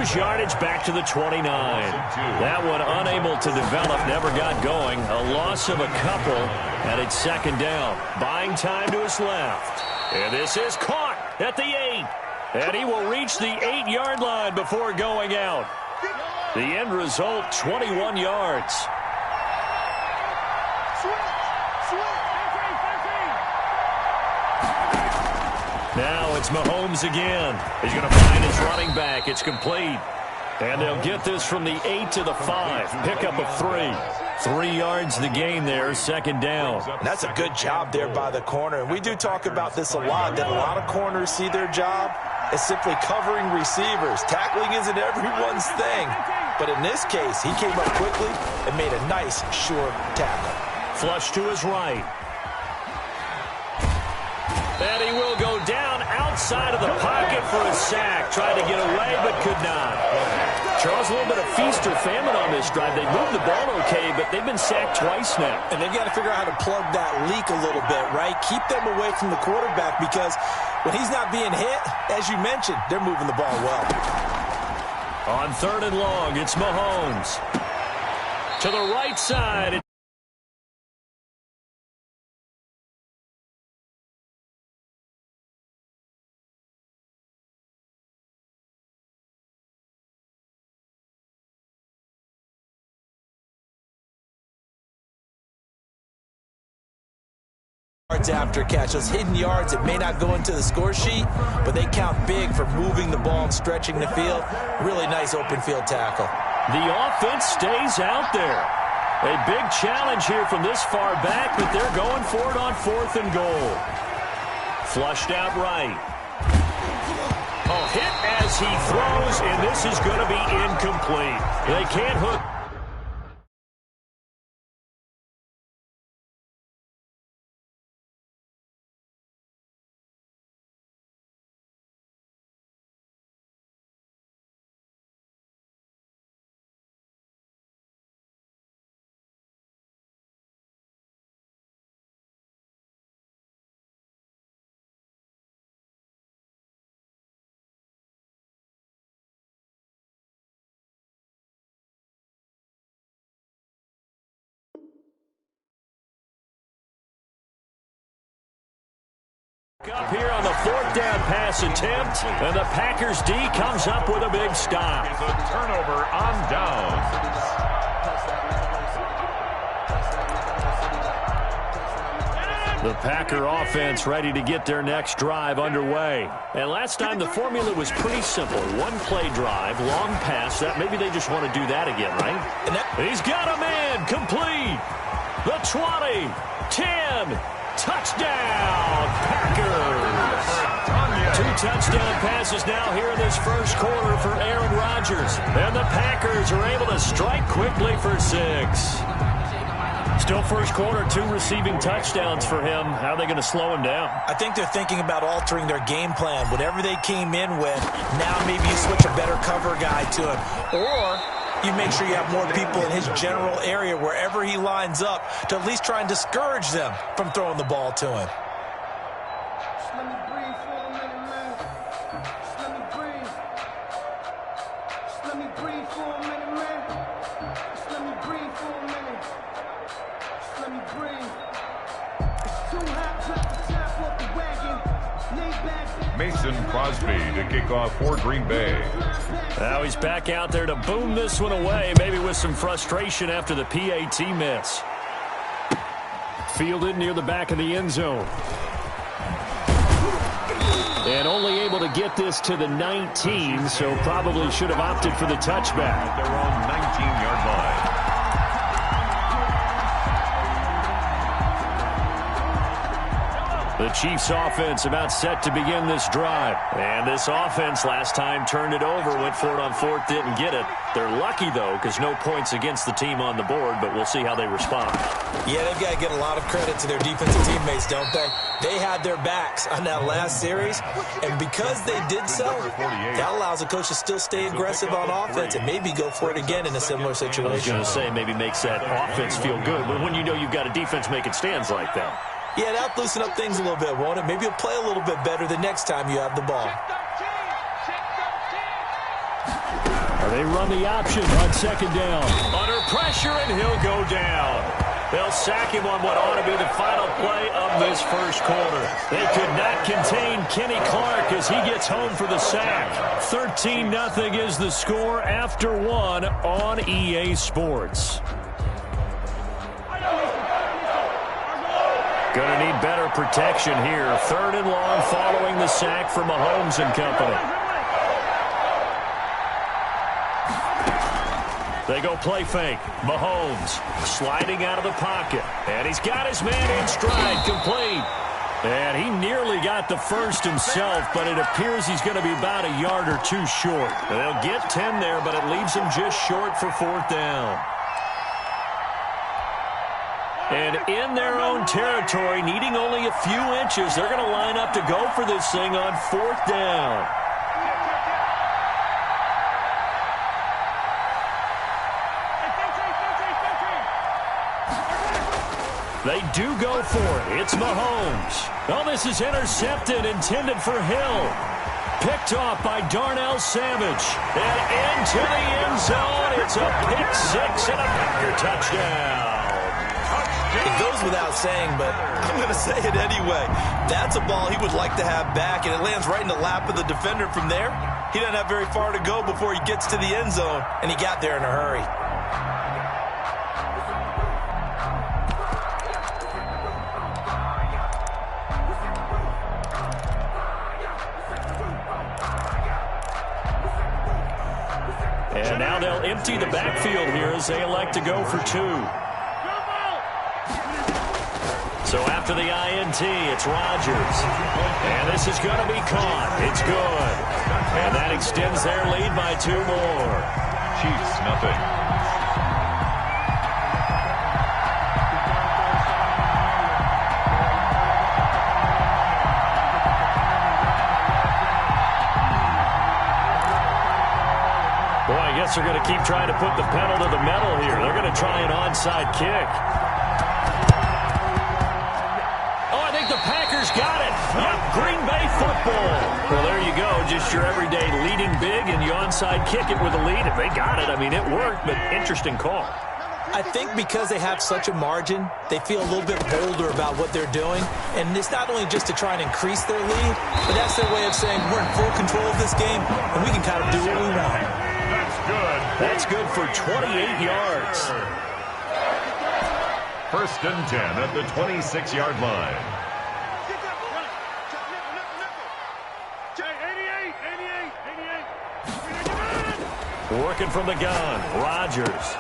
lose yardage back to the 29. That one unable to develop, never got going. A loss of a couple, and it's second down. Buying time to his left. And this is caught at the 8. And he will reach the 8-yard line before going out. The end result, 21 yards. Now it's Mahomes again. He's going to find his running back. It's complete. And they'll get this from the 8 to the 5. Pickup of 3. 3 yards the gain there, second down. That's a good job there by the corner. And we do talk about this a lot, that a lot of corners see their job as simply covering receivers. Tackling isn't everyone's thing. But in this case, he came up quickly and made a nice, sure tackle. Flush to his right. And he will go down outside of the pocket for a sack. Tried to get away, but could not. Charles, a little bit of feast or famine on this drive. They moved the ball okay, but they've been sacked twice now. And they've got to figure out how to plug that leak a little bit, right? Keep them away from the quarterback, because when he's not being hit, as you mentioned, they're moving the ball well. On 3rd and long, it's Mahomes. To the right side. After catch, those hidden yards that may not go into the score sheet, but they count big for moving the ball and stretching the field. Really nice open field tackle. The offense stays out there. A big challenge here from this far back, but they're going for it on 4th and goal. Flushed out right. A hit as he throws, and this is going to be incomplete. They can't hook. Up here on the 4th down pass attempt, and the Packers D comes up with a big stop. It's a turnover on down. The Packer offense ready to get their next drive underway. And last time the formula was pretty simple. One play drive, long pass. That maybe they just want to do that again, right? He's got a man, complete. The 20, 10. Touchdown, Packers! 2 touchdown passes now here in this first quarter for Aaron Rodgers. And the Packers are able to strike quickly for 6. Still first quarter, 2 receiving touchdowns for him. How are they going to slow him down? I think they're thinking about altering their game plan. Whatever they came in with, now maybe you switch a better cover guy to him. Or you make sure you have more people in his general area wherever he lines up to at least try and discourage them from throwing the ball to him. Just let me breathe for a minute, man. Just let me breathe. Just let me breathe for a minute, man. Just let me breathe for a minute. Just let me breathe. It's too hot to tap off the wagon. Lay back. Mason Crosby to kick off for Green Bay. Now he's back out there to boom this one away, maybe with some frustration after the PAT miss. Fielded near the back of the end zone. And only able to get this to the 19, so probably should have opted for the touchback. Their own 19-yard line. The Chiefs offense about set to begin this drive. And this offense last time turned it over, went for it on 4th, didn't get it. They're lucky, though, because no points against the team on the board, but we'll see how they respond. Yeah, they've got to get a lot of credit to their defensive teammates, don't they? They had their backs on that last series, and because they did so, that allows the coach to still stay aggressive on offense and maybe go for it again in a similar situation. I was going to say, maybe makes that offense feel good, but when you know you've got a defense making stands like that. Yeah, that'll loosen up things a little bit, won't it? Maybe you'll play a little bit better the next time you have the ball. They run the option on second down. Under pressure, and he'll go down. They'll sack him on what ought to be the final play of this first quarter. They could not contain Kenny Clark as he gets home for the sack. 13-0 is the score after one on EA Sports. Going to need better protection here. 3rd and long following the sack from Mahomes and company. They go play fake. Mahomes sliding out of the pocket. And he's got his man in stride, complete. And he nearly got the first himself, but it appears he's going to be about a yard or two short. They'll get 10 there, but it leaves him just short for 4th down. And in their own territory, needing only a few inches, they're going to line up to go for this thing on 4th down. They do go for it. It's Mahomes. Oh, this is intercepted, intended for Hill. Picked off by Darnell Savage. And into the end zone. It's a pick six and a Packer touchdown. It goes without saying, but I'm going to say it anyway. That's a ball he would like to have back, and it lands right in the lap of the defender from there. He doesn't have very far to go before he gets to the end zone, and he got there in a hurry. And now they'll empty the backfield here as they elect to go for 2. So after the INT, it's Rodgers. And this is going to be caught. It's good. And that extends their lead by 2 more. Chiefs, nothing. Boy, I guess they're going to keep trying to put the pedal to the metal here. They're going to try an onside kick. Oh, I think the Packers got it. Yep, Green Bay football. Well, there you go. Just your everyday leading big, and you onside kick it with a lead. If they got it, I mean, it worked, but interesting call. I think because they have such a margin, they feel a little bit bolder about what they're doing. And it's not only just to try and increase their lead, but that's their way of saying we're in full control of this game, and we can kind of do what we want. That's good for 28 yards. 1st and 10 at the 26-yard line. Working from the gun, Rodgers.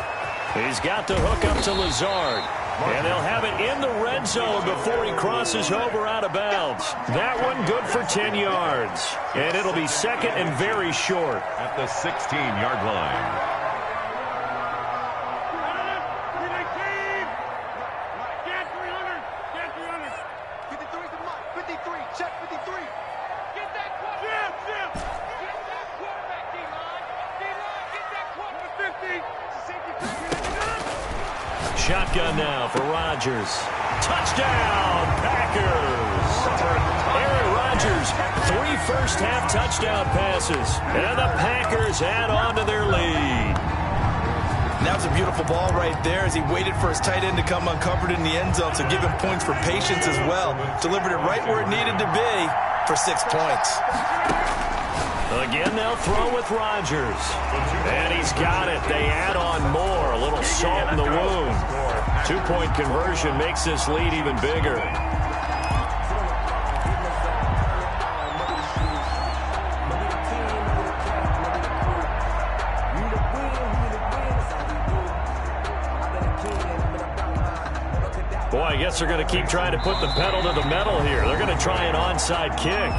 He's got the hook up to Lazard. And they'll have it in the red zone before he crosses over out of bounds. That one good for 10 yards. And it'll be 2nd and very short. At the 16-yard line. Shotgun now for Rodgers. Touchdown, Packers. Aaron Rodgers, 3 first-half touchdown passes. And the Packers add on to their lead. And that was a beautiful ball right there as he waited for his tight end to come uncovered in the end zone, so give him points for patience as well. Delivered it right where it needed to be for 6 points. Again, they'll throw with Rodgers. And he's got it. They add on more. A little salt in the wound. 2-point conversion makes this lead even bigger. Boy, I guess they're going to keep trying to put the pedal to the metal here. They're going to try an onside kick.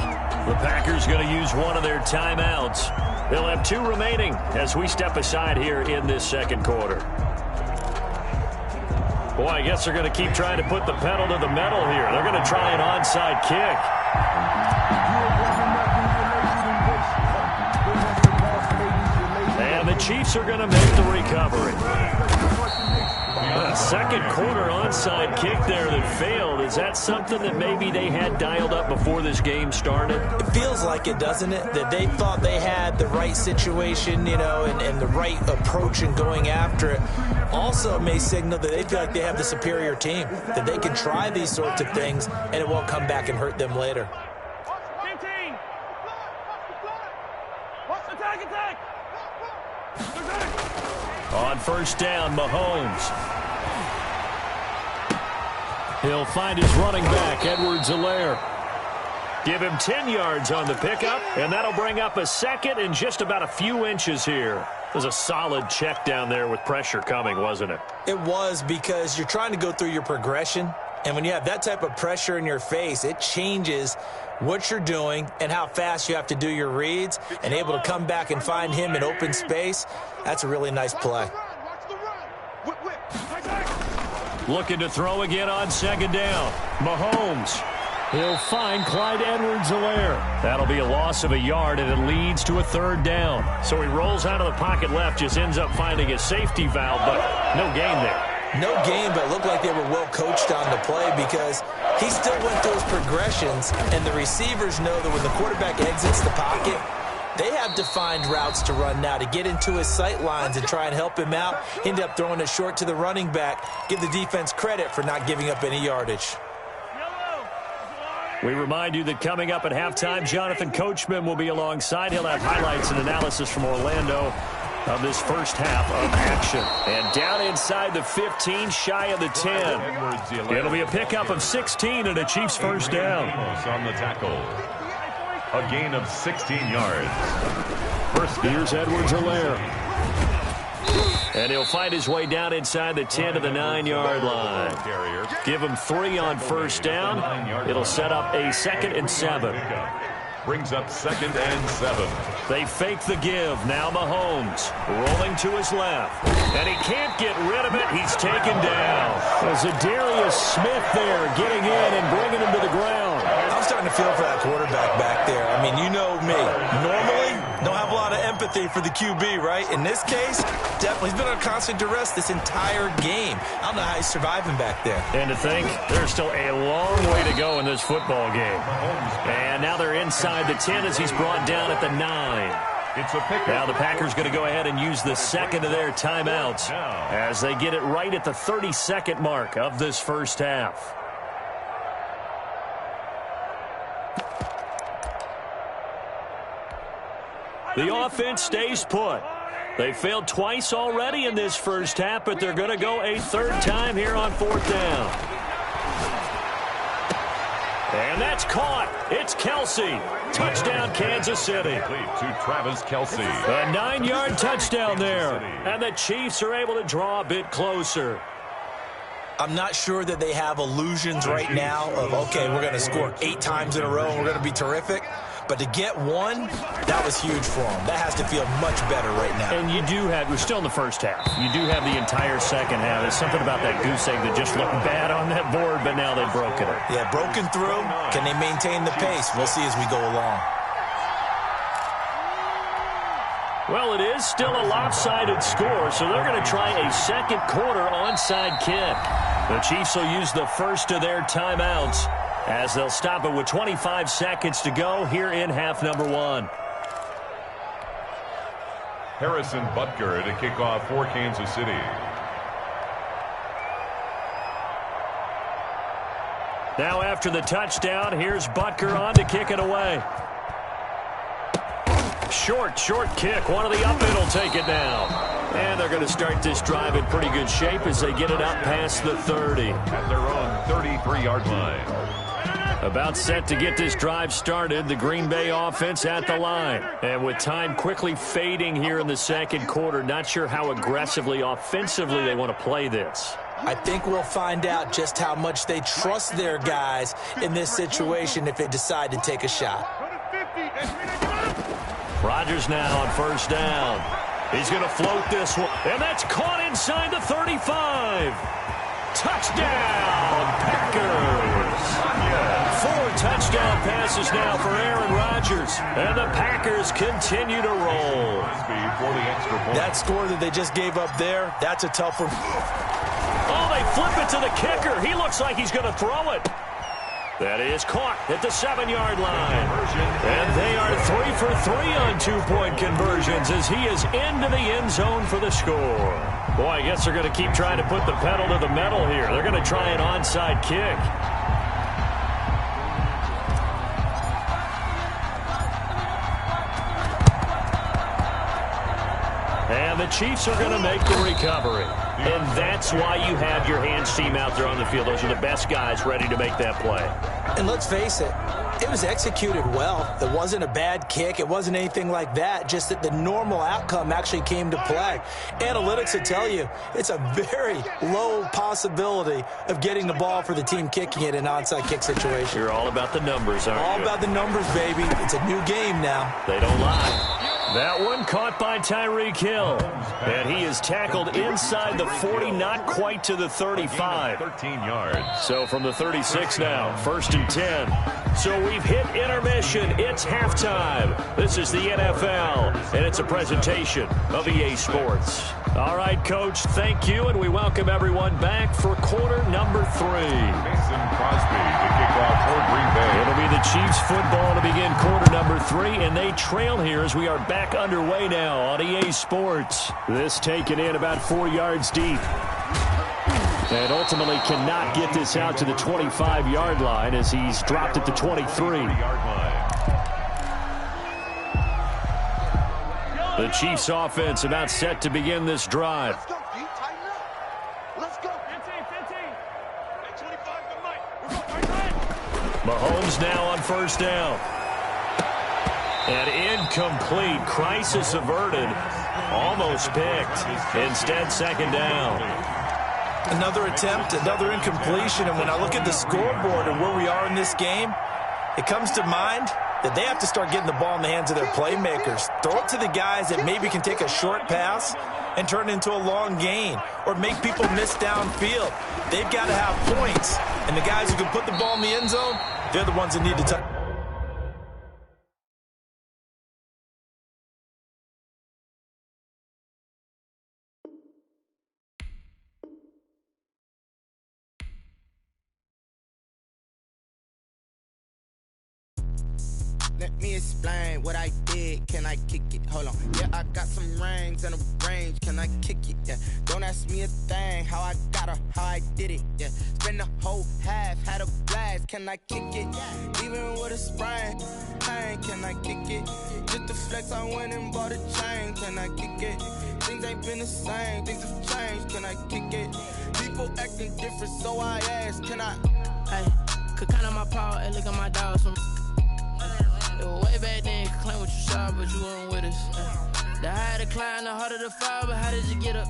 The Packers going to use one of their timeouts. They'll have 2 remaining as we step aside here in this second quarter. Boy, I guess they're going to keep trying to put the pedal to the metal here. They're going to try an onside kick. And the Chiefs are going to make the recovery. Second quarter onside kick there that failed. Is that something that maybe they had dialed up before this game started? It feels like it, doesn't it? That they thought they had the right situation, you know, and the right approach in going after it. Also, it may signal that they feel like they have the superior team, that they can try these sorts of things, and it won't come back and hurt them later. On first down, Mahomes. He'll find his running back, Edwards-Helaire. Give him 10 yards on the pickup, and that'll bring up a second and just about a few inches here. It was a solid check down there with pressure coming, wasn't it? It was, because you're trying to go through your progression, and when you have that type of pressure in your face, it changes what you're doing and how fast you have to do your reads, and able to come back and find him in open space. That's a really nice play. Looking to throw again on second down. Mahomes. He'll find Clyde Edwards-Helaire. That'll be a loss of a yard, and it leads to a third down. So he rolls out of the pocket left, just ends up finding a safety valve, but no gain there. No gain, but it looked like they were well coached on the play, because he still went through his progressions, and the receivers know that when the quarterback exits the pocket, they have defined routes to run now to get into his sight lines and try and help him out. He ended up throwing it short to the running back. Give the defense credit for not giving up any yardage. We remind you that coming up at halftime, Jonathan Coachman will be alongside. He'll have highlights and analysis from Orlando of this first half of action. And down inside the 15, shy of the 10. It'll be a pickup of 16 and a Chiefs first down. On the tackle. A gain of 16 yards. Here's Edwards-Helaire. And he'll find his way down inside the 10 to the 9-yard line. Give him 3 on first down. It'll set up a 2nd and 7. Brings up 2nd and 7. They fake the give. Now Mahomes rolling to his left. And he can't get rid of it. He's taken down. Zadarius Smith there getting in and bringing him to the ground. I'm starting to feel for that quarterback back there. I mean, you know me. Normally, don't have a lot of empathy for the QB, right? In this case, definitely. He's been under constant duress this entire game. I don't know how he's surviving back there. And to think, there's still a long way to go in this football game. And now they're inside the 10 as he's brought down at the 9. It's a pick. Now the Packers going to go ahead and use the second of their timeouts as they get it right at the 30-second mark of this first half. The offense stays put. They failed twice already in this first half, but they're going to go a third time here on fourth down. And that's caught. It's Kelsey. Touchdown, Kansas City. To Travis Kelsey. A 9-yard touchdown there. And the Chiefs are able to draw a bit closer. I'm not sure that they have illusions right now of, okay, we're going to score 8 times in a row and we're going to be terrific. But to get one, that was huge for them. That has to feel much better right now. And you do have, we're still in the first half. You do have the entire second half. There's something about that goose egg that just looked bad on that board, but now they've broken it. Yeah, broken through. Can they maintain the pace? We'll see as we go along. Well, it is still a lopsided score, so they're going to try a second quarter onside kick. The Chiefs will use the first of their timeouts as they'll stop it with 25 seconds to go here in half number 1. Harrison Butker to kick off for Kansas City. Now after the touchdown, here's Butker on to kick it away. Short kick. One of the up middle take it down. And they're going to start this drive in pretty good shape as they get it up past the 30. At their own 33-yard line. About set to get this drive started, the Green Bay offense at the line. And with time quickly fading here in the second quarter, not sure how aggressively, offensively they want to play this. I think we'll find out just how much they trust their guys in this situation if they decide to take a shot. Rodgers now on first down. He's going to float this one, and that's caught inside the 35. Touchdown, Packers. 4 touchdown passes now for Aaron Rodgers, and the Packers continue to roll. That score that they just gave up there, that's a tough one. they flip it to the kicker. He looks like he's going to throw it. That is caught at the 7-yard line. And they are 3 for 3 on 2-point conversions as he is into the end zone for the score. Boy, I guess they're going to keep trying to put the pedal to the metal here. They're going to try an onside kick. And the Chiefs are going to make the recovery. And that's why you have your hands team out there on the field. Those are the best guys ready to make that play. And let's face it, it was executed well. It wasn't a bad kick. It wasn't anything like that. Just that the normal outcome actually came to play. Analytics will tell you it's a very low possibility of getting the ball for the team kicking it in an onside kick situation. You're all about the numbers, aren't you? All about the numbers, baby. It's a new game now. They don't lie. That one caught by Tyreek Hill. And he is tackled inside the 40, not quite to the 35. 13 yards. So from the 36 now, 1st and 10. So we've hit intermission. It's halftime. This is the NFL, and it's a presentation of EA Sports. All right, Coach, thank you, and we welcome everyone back for quarter number 3. Mason Crosby to kick off for Green Bay. It'll be the Chiefs football to begin quarter number 3, and they trail here as we are back underway now on EA Sports. This taken in about 4 yards deep. And ultimately cannot get this out to the 25-yard line as he's dropped at the 23. The Chiefs offense about set to begin this drive. Let's go, D. Tighten up. Let's go. 15. Hey, 25 to Mike. Mahomes now on 1st down. And incomplete. Crisis averted. Almost picked. Instead, 2nd down. Another attempt, another incompletion. And when I look at the scoreboard and where we are in this game, it comes to mind that they have to start getting the ball in the hands of their playmakers. Throw it to the guys that maybe can take a short pass and turn it into a long gain or make people miss downfield. They've got to have points. And the guys who can put the ball in the end zone, they're the ones that need to touch. Let me explain what I did. Can I kick it? Hold on. Yeah, I got some rings and a range. Can I kick it? Yeah. Don't ask me a thing. How I got her, how I did it. Yeah. Spend the whole half, had a blast. Can I kick it? Even with a sprain. Pain, can I kick it? Just the flex, I went and bought a chain. Can I kick it? Things ain't been the same. Things have changed. Can I kick it? People acting different, so I ask. Can I? Hey, could count on my power and look at my dogs from. Way back then, you could claim what you saw, but you weren't with us. The higher the climb, the harder the fall, but how did you get up?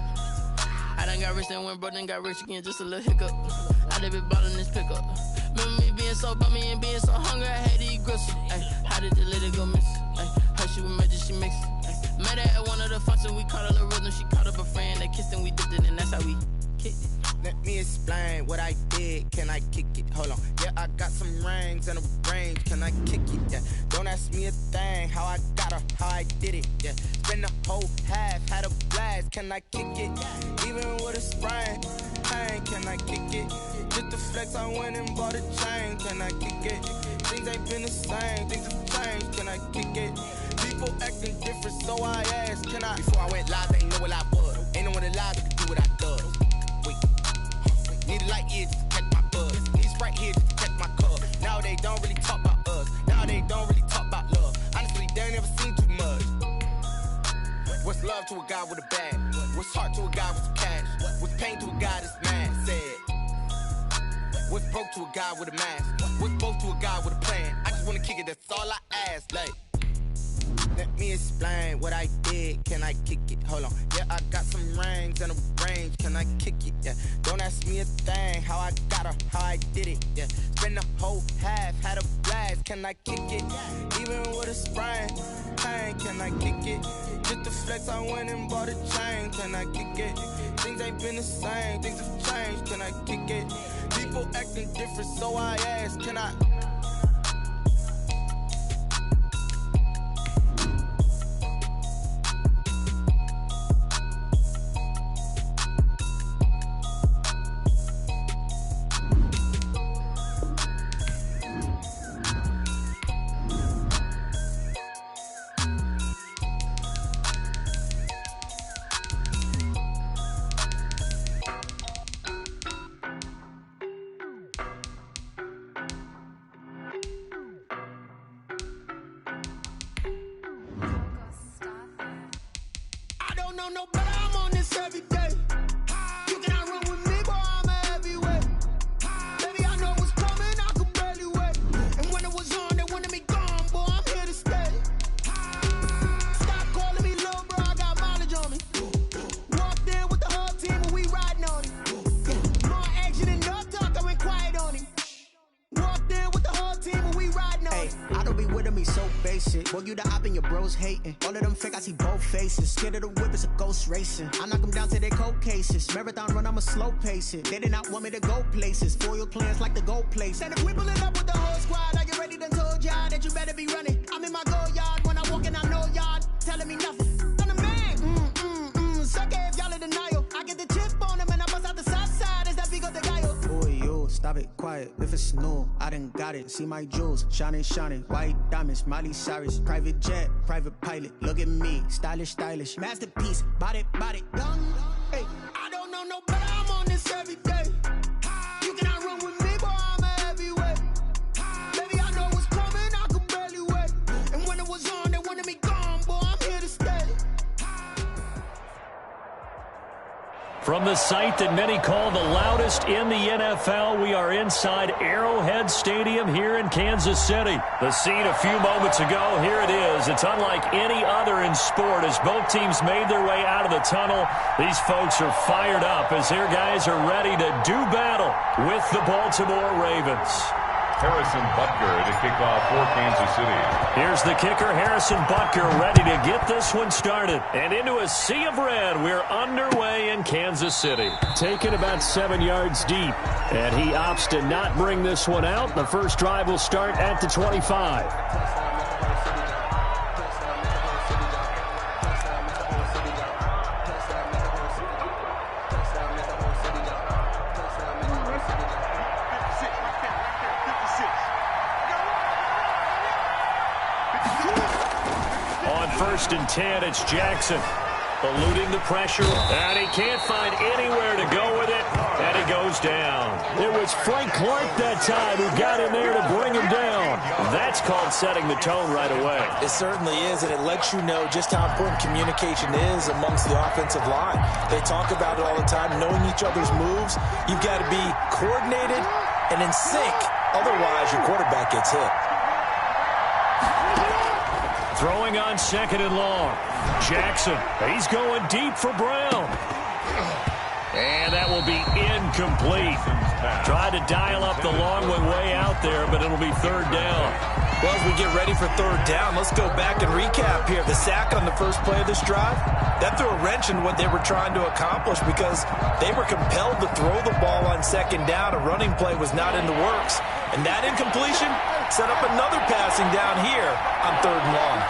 I done got rich, then went broke, then got rich again, just a little hiccup. I done been ballin' this pickup. Remember me being so bummy and being so hungry, I had to eat gristle. How did you let it go miss? How she was magic, she mixed. Met her at one of the functions, we caught her rhythm, she caught up a friend, they kissed and we dipped it, and that's how we kicked it. Let me explain what I did. Can I kick it? Hold on. Yeah, I got some rings and a range. Can I kick it? Yeah. Don't ask me a thing. How I got her, how I did it. Yeah. Spend the whole half, had a blast. Can I kick it? Even with a sprain. Pain, can I kick it? Just the flex, I went and bought a chain. Can I kick it? Things ain't been the same. Things have changed. Can I kick it? People acting different, so I asked. Can I? Before I went live, they ain't know what I was. Ain't no one alive that could do what I does. Need a light here just to catch my buzz. Need Sprite here just to catch my cup. Now they don't really talk about us. Now they don't really talk about love. Honestly, they ain't never seen too much. What's love to a guy with a bag? What's heart to a guy with some cash? What's pain to a guy that's mad? Said. What's broke to a guy with a mask? What's both to a guy with a plan? I just wanna kick it, that's all I ask. Like, let me explain what I did. Can I kick it? Hold on. Yeah, I got some rings and a range. Can I kick it? Yeah. Don't ask me a thing. How I got her, how I did it. Yeah. Spend the whole half, had a blast. Can I kick it? Even with a sprain. Pain, can I kick it? Just the flex, I went and bought a chain. Can I kick it? Things ain't been the same. Things have changed. Can I kick it? People acting different, so I ask. Can I? no better, I'm on this every day. You cannot run with me, boy, I'm a heavyweight. Baby, I know what's coming, I could barely wait. And when it was on, they wanted me gone, boy, I'm here to stay. Stop calling me little bro, I got mileage on me. Walked in with the whole team and we riding on it. More action and no talk, I went quiet on him. Walked in with the whole team and we riding on it. I don't be with him, he's so basic. Boy, you the op and your bros hating. All of them fake, I see both faces. Scared of the whip, it's a ghost racing. I knock them down to their cold cases. Marathon run, I'ma slow pace it. They did not want me to go places. Foil plans like the gold place. And if we pulling up with the whole squad, are you ready? Done told y'all that you better be running. I'm in my go yard. When I walk in, I know y'all telling me nothing. I'm the man. Suck it if y'all in denial. I get the chip on them and I bust out the south side. Is that big of the guy? Boy, yo, stop it, quiet. If it's new, I done got it. See my jewels, shining, shining. White diamonds, Miley Cyrus. Private jet, private pilot. Look at me, stylish, stylish. Masterpiece, body, done. Hey, I don't know no better, I'm on this every day. You cannot run with me, boy, I'm a heavyweight. Baby, I know what's coming, I could barely wait. And when it was on, they wanted me gone, boy, I'm here to stay. From the site that many call the loudest in the NFL, we are inside Arrowhead Stadium here in Kansas City. The scene a few moments ago, here it is. It's unlike any other in sport. As both teams made their way out of the tunnel, these folks are fired up as their guys are ready to do battle with the Baltimore Ravens. Harrison Butker to kick off for Kansas City. Here's the kicker, Harrison Butker, ready to get this one started. And into a sea of red, we're underway in Kansas City. Taken about 7 yards deep, and he opts to not bring this one out. The first drive will start at the 25. First and 10, it's Jackson. Eluding the pressure, and he can't find anywhere to go with it, and he goes down. It was Frank Clark that time who got in there to bring him down. That's called setting the tone right away. It certainly is, and it lets you know just how important communication is amongst the offensive line. They talk about it all the time, knowing each other's moves. You've got to be coordinated and in sync. Otherwise, your quarterback gets hit. Throwing on second and long. Jackson, he's going deep for Brown. And that will be incomplete. Tried to dial up the long one way out there, but it'll be third down. Well, as we get ready for third down, let's go back and recap here. The sack on the first play of this drive, that threw a wrench in what they were trying to accomplish because they were compelled to throw the ball on second down. A running play was not in the works. And that incompletion set up another passing down here on third and long.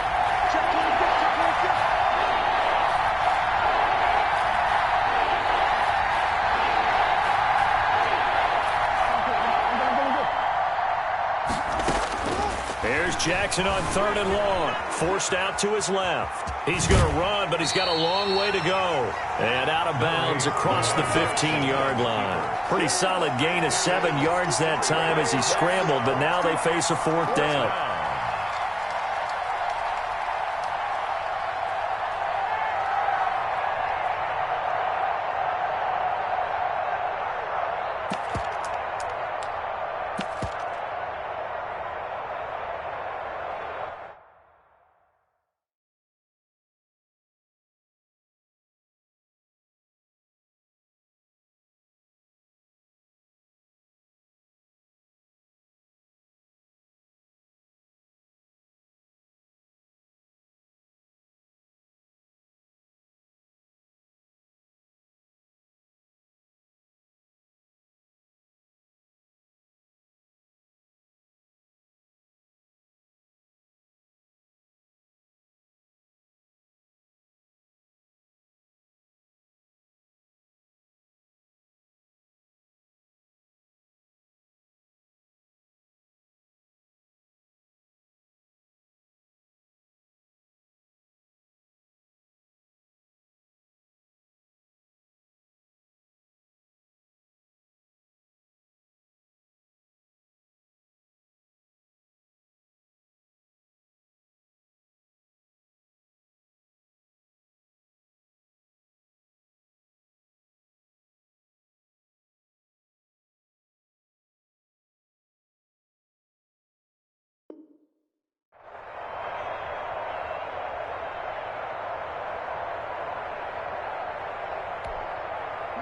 There's Jackson on third and long. Forced out to his left. He's going to run, but he's got a long way to go. And out of bounds across the 15-yard line. Pretty solid gain of 7 yards that time as he scrambled, but now they face a fourth down.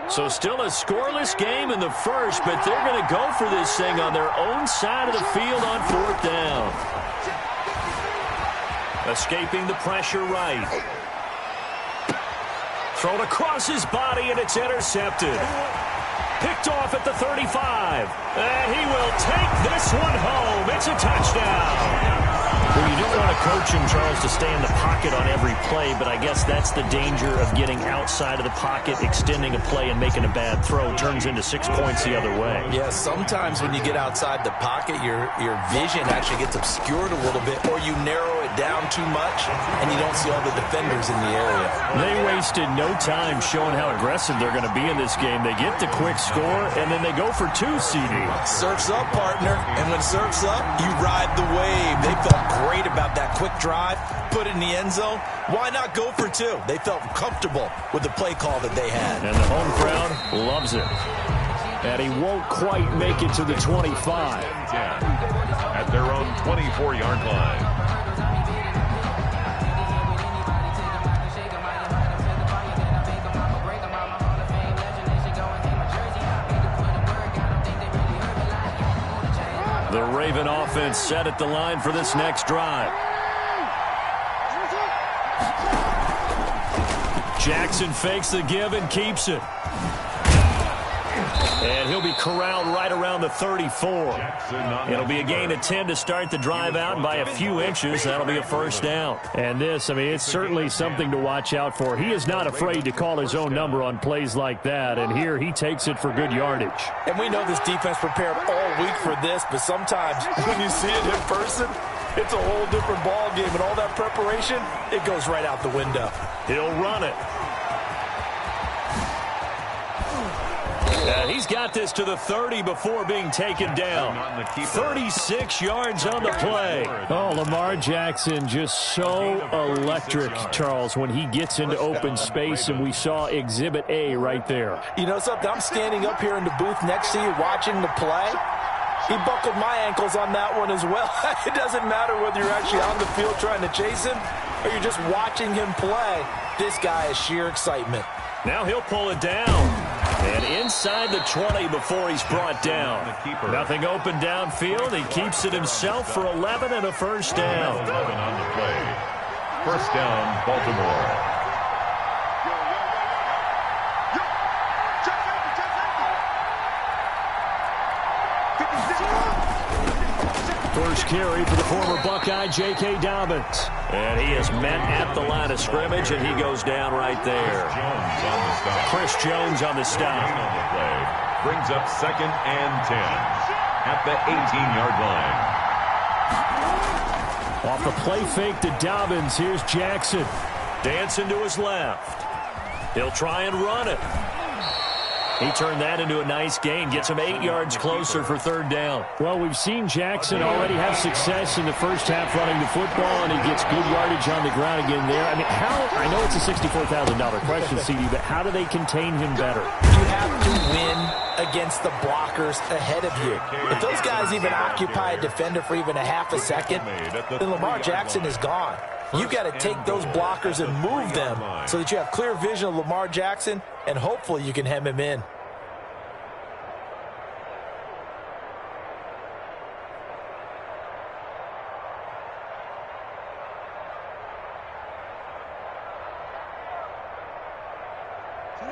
So still a scoreless game in the first, but they're going to go for this thing on their own side of the field on 4th down. Escaping the pressure right. Thrown across his body, and it's intercepted. Picked off at the 35. And he will take this one home. It's a touchdown. Well, you don't want to coach him, Charles, to stay in the pocket on every play, but I guess that's the danger of getting outside of the pocket, extending a play, and making a bad throw. Turns into 6 points the other way. Yeah, sometimes when you get outside the pocket, your vision actually gets obscured a little bit, or you narrow it down too much, and you don't see all the defenders in the area. They wasted no time showing how aggressive they're going to be in this game. They get the quick score, and then they go for 2, CD. Surf's up, partner, and when surf's up, you ride the wave. They felt great about that quick drive, put it in the end zone. Why not go for 2? They felt comfortable with the play call that they had. And the home crowd loves it. And he won't quite make it to the 25. At their own 24-yard line. The Raven offense set at the line for this next drive. Jackson fakes the give and keeps it. And he'll be corralled right around the 34. It'll be a gain of 10 to start the drive out, and by a few inches, that'll be a first down. And this, I mean, it's certainly something to watch out for. He is not afraid to call his own number on plays like that, and here he takes it for good yardage. And we know this defense prepared all week for this, but sometimes when you see it in person, it's a whole different ball game, and all that preparation, it goes right out the window. He'll run it. He's got this to the 30 before being taken down. 36 yards on the play. Oh, Lamar Jackson just so electric, Charles, when he gets into open space, and we saw Exhibit A right there. You know something? I'm standing up here in the booth next to you watching the play. He buckled my ankles on that one as well. It doesn't matter whether you're actually on the field trying to chase him or you're just watching him play. This guy is sheer excitement. Now he'll pull it down. And inside the 20 before he's brought down. Nothing open downfield. He keeps it himself for 11 and a first down. 11 on the play. First down, Baltimore. First carry for the former Buckeye, J.K. Dobbins. And he is met at the line of scrimmage, and he goes down right there. Chris Jones on the stop. Brings up 2nd and 10 at the 18-yard line. Off the play fake to Dobbins, here's Jackson. Dancing to his left. He'll try and run it. He turned that into a nice gain, gets him 8 yards closer for 3rd down. Well, we've seen Jackson already have success in the first half running the football, and he gets good yardage on the ground again there. I mean, I know it's a $64,000 question, CD, but how do they contain him better? You have to win against the blockers ahead of you. If those guys even occupy a defender for even a half a second, then Lamar Jackson is gone. You've got to take those blockers and move them so that you have clear vision of Lamar Jackson, and hopefully you can hem him in.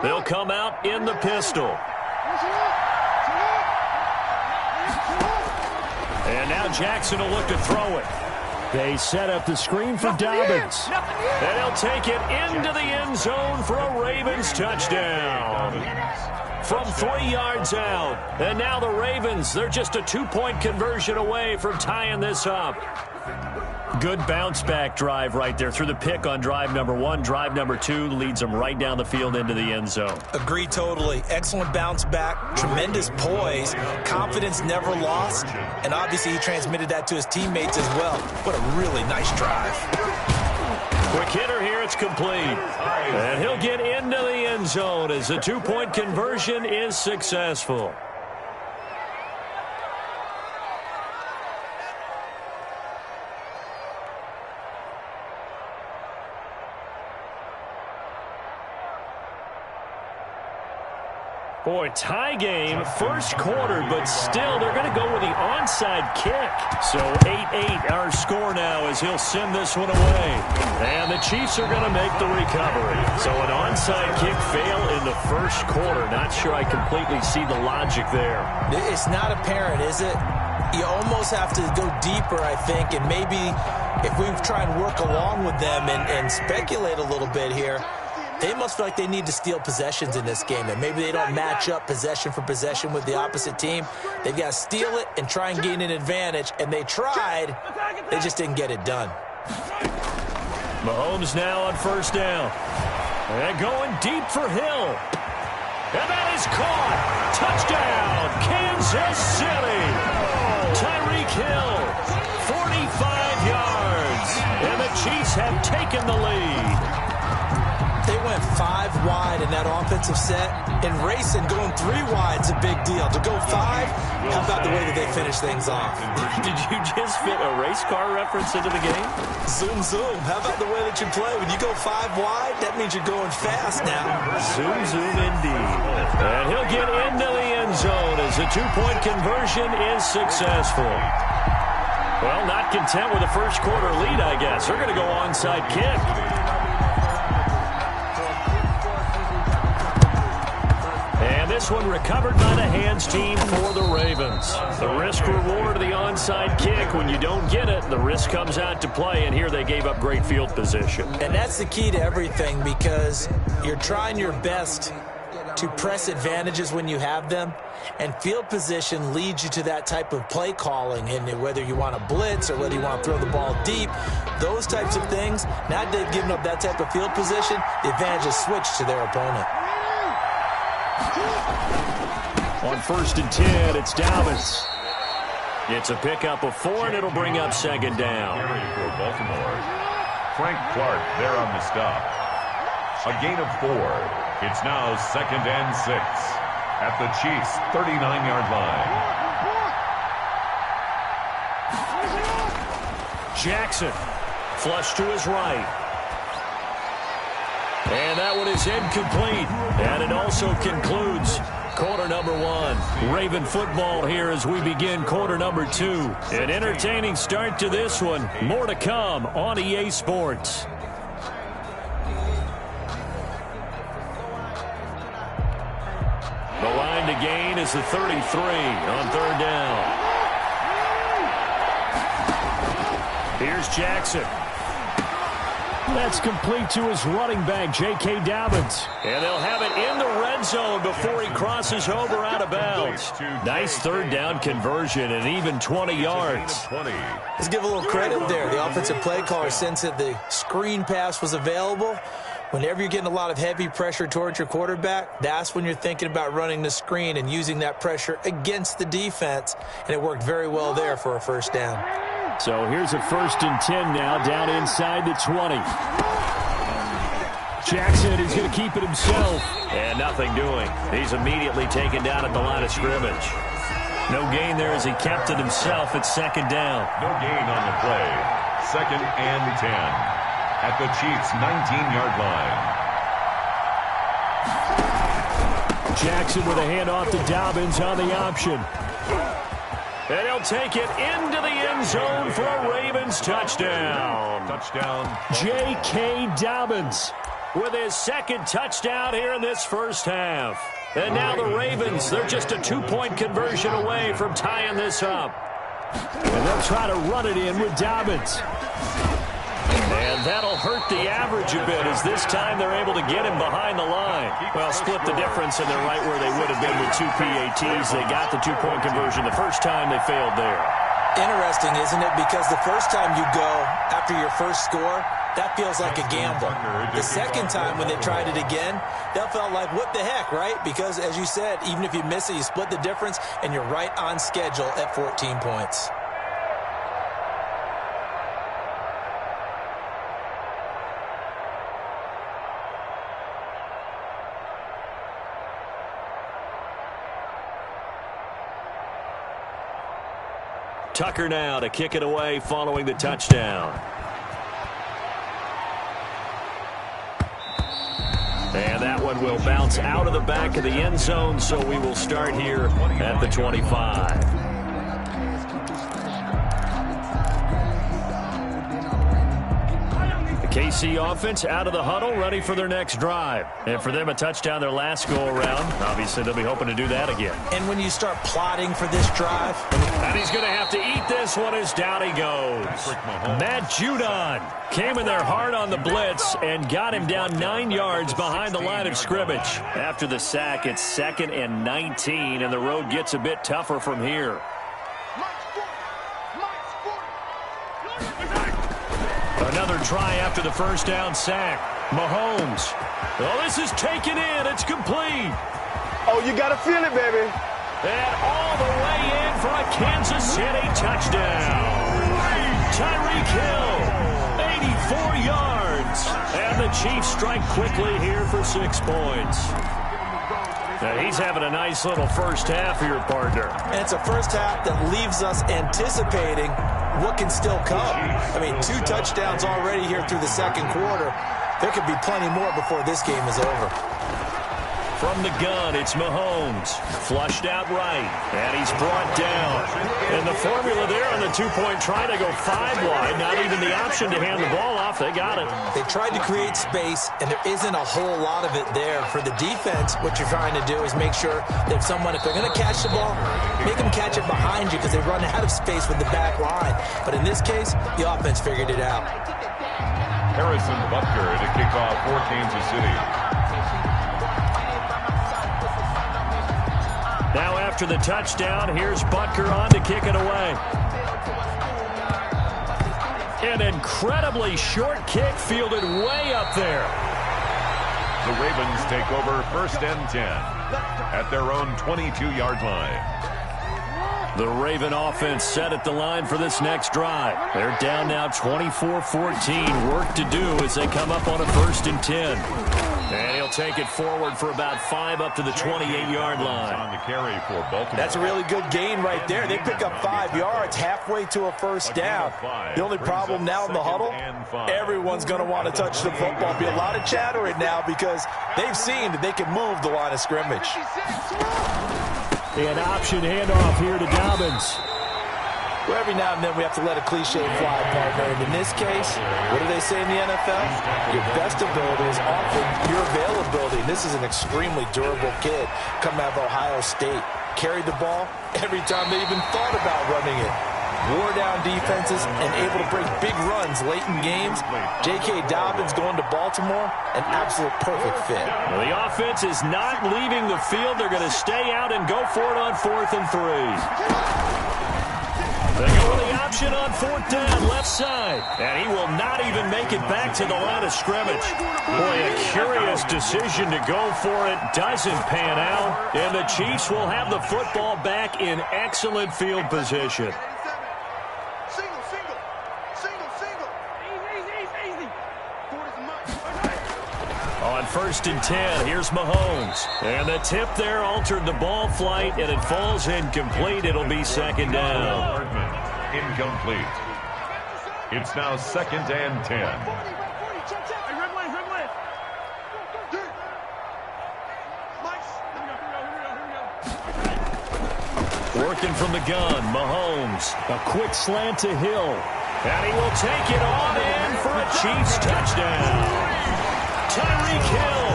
They'll come out in the pistol. And now Jackson will look to throw it. They set up the screen for Dobbins. And he'll take it into the end zone for a Ravens touchdown. From 3 yards out. And now the Ravens, they're just a 2-point conversion away from tying this up. Good bounce-back drive right there through the pick on drive number 1. Drive number 2 leads them right down the field into the end zone. Agree totally. Excellent bounce back, tremendous poise, confidence never lost, and obviously he transmitted that to his teammates as well. What a really nice drive. Quick hitter here, it's complete. And he'll get into the end zone as the 2-point conversion is successful. Boy, tie game, first quarter, but still they're going to go with the onside kick. So 8-8 our score now as he'll send this one away. And the Chiefs are going to make the recovery. So an onside kick fail in the first quarter. Not sure I completely see the logic there. It's not apparent, is it? You almost have to go deeper, I think, and maybe if we try and work along with them and speculate a little bit here, they must feel like they need to steal possessions in this game, and maybe they don't match up possession for possession with the opposite team. They've got to steal it and try and gain an advantage, and they tried. They just didn't get it done. Mahomes now on first down. And going deep for Hill. And that is caught. Touchdown, Kansas City. Tyreek Hill, 45 yards. And the Chiefs have taken the lead. They went 5 wide in that offensive set, and racing going 3 wide is a big deal. To go 5, how about the way that they finish things off? Did you just fit a race car reference into the game? Zoom, zoom. How about the way that you play? When you go 5 wide, that means you're going fast now. Zoom, zoom indeed. And he'll get into the end zone as the 2-point conversion is successful. Well, not content with the first quarter lead, I guess. They're going to go onside kick. And this one recovered by the hands team for the Ravens. The risk-reward of the onside kick. When you don't get it, the risk comes out to play, and here they gave up great field position. And that's the key to everything, because you're trying your best to press advantages when you have them, and field position leads you to that type of play calling, and whether you want to blitz or whether you want to throw the ball deep, those types of things. Now that they've given up that type of field position, the advantage is switched to their opponent. On 1st and 10, it's Dalvin. It's a pickup of 4, and it'll bring up 2nd down. For Baltimore, Frank Clark there on the stop. A gain of 4. It's now 2nd and 6 at the Chiefs' 39-yard line. Jackson, flush to his right. And that one is incomplete. And it also concludes quarter number 1. Raven football here as we begin quarter number 2. An entertaining start to this one. More to come on EA Sports. The line to gain is the 33 on 3rd down. Here's Jackson. That's complete to his running back, J.K. Dobbins. And they'll have it in the red zone before he crosses over out of bounds. Nice 3rd down conversion and even 20 yards. Let's give a little credit there. The offensive play caller, since the screen pass was available, whenever you're getting a lot of heavy pressure towards your quarterback, that's when you're thinking about running the screen and using that pressure against the defense. And it worked very well there for a 1st down. So here's a 1st and 10 now, down inside the 20. Jackson is going to keep it himself. And nothing doing. He's immediately taken down at the line of scrimmage. No gain there as he kept it himself at 2nd down. No gain on the play. 2nd and 10 at the Chiefs' 19-yard line. Jackson with a handoff to Dobbins on the option. And he'll take it into the end zone for a Ravens touchdown. J.K. Dobbins with his 2nd touchdown here in this first half. And now the Ravens, they're just a 2-point conversion away from tying this up. And they'll try to run it in with Dobbins. And that'll hurt the average a bit as this time they're able to get him behind the line. Well, split the difference and they're right where they would have been with 2 PATs. They got the 2-point conversion. The first time they failed there. Interesting, isn't it? Because the first time you go after your first score, that feels like a gamble. The second time when they tried it again, that felt like, what the heck, right? Because, as you said, even if you miss it, you split the difference, and you're right on schedule at 14 points. Tucker now to kick it away following the touchdown. And that one will bounce out of the back of the end zone, so we will start here at the 25. KC offense out of the huddle, ready for their next drive. And for them, a touchdown their last go-around. Obviously, they'll be hoping to do that again. And when you start plotting for this drive... And he's going to have to eat this one as down he goes. Matt Judon came in there hard on the blitz and got him down 9 yards behind the line of scrimmage. After the sack, it's 2nd and 19, and the road gets a bit tougher from here. Another try after the first down sack. Mahomes. Oh, this is taken in. It's complete. Oh, you got to feel it, baby. And all the way in for a Kansas City touchdown. Tyreek Hill, 84 yards. And the Chiefs strike quickly here for 6 points. Now he's having a nice little first half here, partner. And it's a first half that leaves us anticipating what can still come. I mean, 2 touchdowns already here through the second quarter. There could be plenty more before this game is over. From the gun, it's Mahomes. Flushed out right, and he's brought down. And the formula there on the 2-point try to go 5 wide. Not even the option to hand the ball off. They got it. They tried to create space, and there isn't a whole lot of it there. For the defense, what you're trying to do is make sure that if they're going to catch the ball, make them catch it behind you because they run out of space with the back line. But in this case, the offense figured it out. Harrison Butker to kick off for Kansas City. Now after the touchdown, here's Butker on to kick it away. An incredibly short kick fielded way up there. The Ravens take over 1st and 10 at their own 22-yard line. The Raven offense set at the line for this next drive. They're down now 24-14. Work to do as they come up on a 1st and 10. And he'll take it forward for about 5 up to the 28-yard line. On the carry for Baltimore. That's a really good gain right there. They pick up 5 yards halfway to a first down. The only problem now in the huddle, everyone's going to want to touch the football. Be a lot of chatter right now because they've seen that they can move the line of scrimmage. An option handoff here to Dobbins. Well, every now and then we have to let a cliche fly, partner. And in this case, what do they say in the NFL? Your best ability is often your availability. And this is an extremely durable kid coming out of Ohio State. Carried the ball every time they even thought about running it. Wore down defenses and able to break big runs late in games. J.K. Dobbins going to Baltimore, an absolute perfect fit. Well, the offense is not leaving the field. They're going to stay out and go for it on 4th and 3. They go with the option on 4th down, left side. And he will not even make it back to the line of scrimmage. Boy, a curious decision to go for it. Doesn't pan out. And the Chiefs will have the football back in excellent field position. On 1st and 10, here's Mahomes. And the tip there altered the ball flight, and it falls incomplete. It'll be 2nd down. Incomplete. It's now 2nd and 10. Working from the gun, Mahomes. A quick slant to Hill. And he will take it on in for a Chiefs touchdown. Tyreek Hill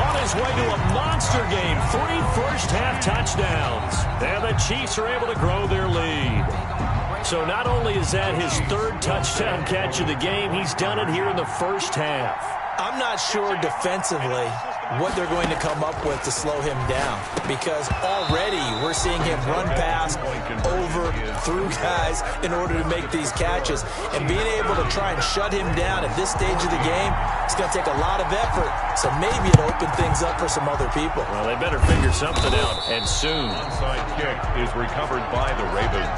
on his way to a monster game. 3 first-half touchdowns. And the Chiefs are able to grow their lead. So not only is that his 3rd touchdown catch of the game, he's done it here in the first half. I'm not sure defensively what they're going to come up with to slow him down, because already we're seeing him run past, over, through guys in order to make these catches. And being able to try and shut him down at this stage of the game, it's going to take a lot of effort. So maybe it'll open things up for some other people. Well, they better figure something out, and soon. Onside kick is recovered by the Ravens.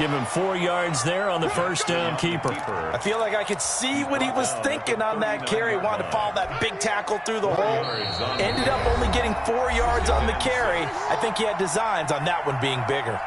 give him 4 yards there on the first down keeper. I feel like I could see what he was thinking on that carry. Wanted to follow that big tackle through the hole. Ended up only getting 4 yards on the carry. I think he had designs on that one being bigger.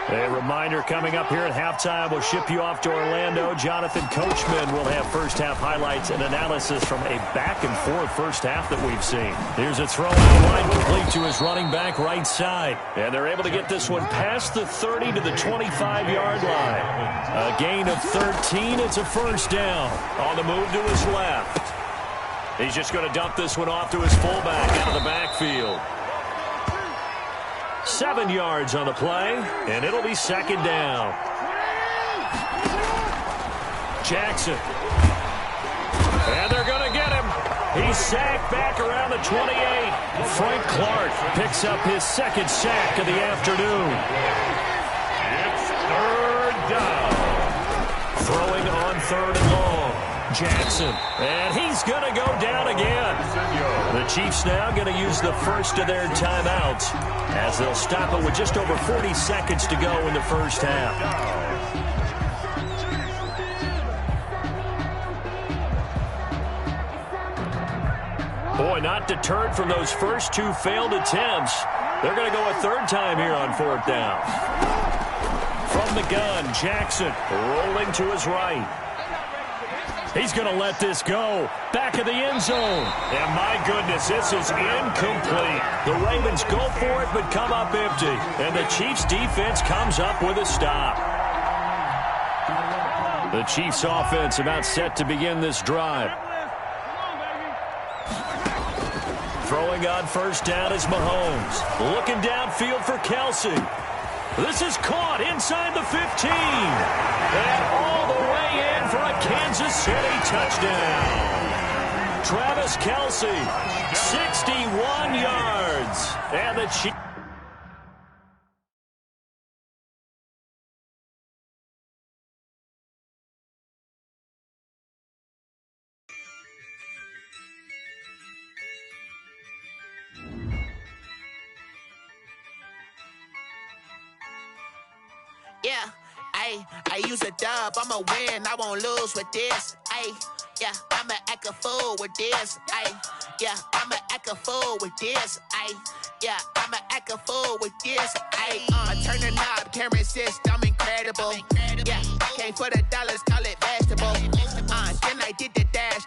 A reminder coming up here at halftime. We'll ship you off to Orlando. Jonathan Coachman will have first-half highlights and analysis from a back-and-forth first half that we've seen. Here's a throw out line complete to his running back right side. And they're able to get this one past the 30 to the 25-yard line. A gain of 13. It's a first down. On the move to his left. He's just going to dump this one off to his fullback out of the backfield. 7 yards on the play, and it'll be second down. Jackson. And they're going to get him. He's sacked back around the 28. Frank Clark picks up his second sack of the afternoon. It's third down. Throwing on third and long. Jackson. And he's going to go down again. The Chiefs now going to use the first of their timeouts as they'll stop it with just over 40 seconds to go in the first half. Boy, not deterred from those first 2 failed attempts. They're going to go a third time here on fourth down. From the gun, Jackson rolling to his right. He's going to let this go. Back of the end zone. And my goodness, this is incomplete. The Ravens go for it but come up empty. And the Chiefs defense comes up with a stop. The Chiefs offense about set to begin this drive. Throwing on first down is Mahomes. Looking downfield for Kelsey. This is caught inside the 15. And all the way in for a Kansas City touchdown. Travis Kelsey, 61 yards. And the Chiefs. Yeah, I use a dub, I'ma win, I won't lose with this. Yeah, I'ma act a fool with this. Yeah, I'ma act a fool with this. Yeah, I'ma act a fool with this. I turn the knob, can't resist, I'm incredible. Yeah, came for the dollars, call it vegetable. Then I did the dash,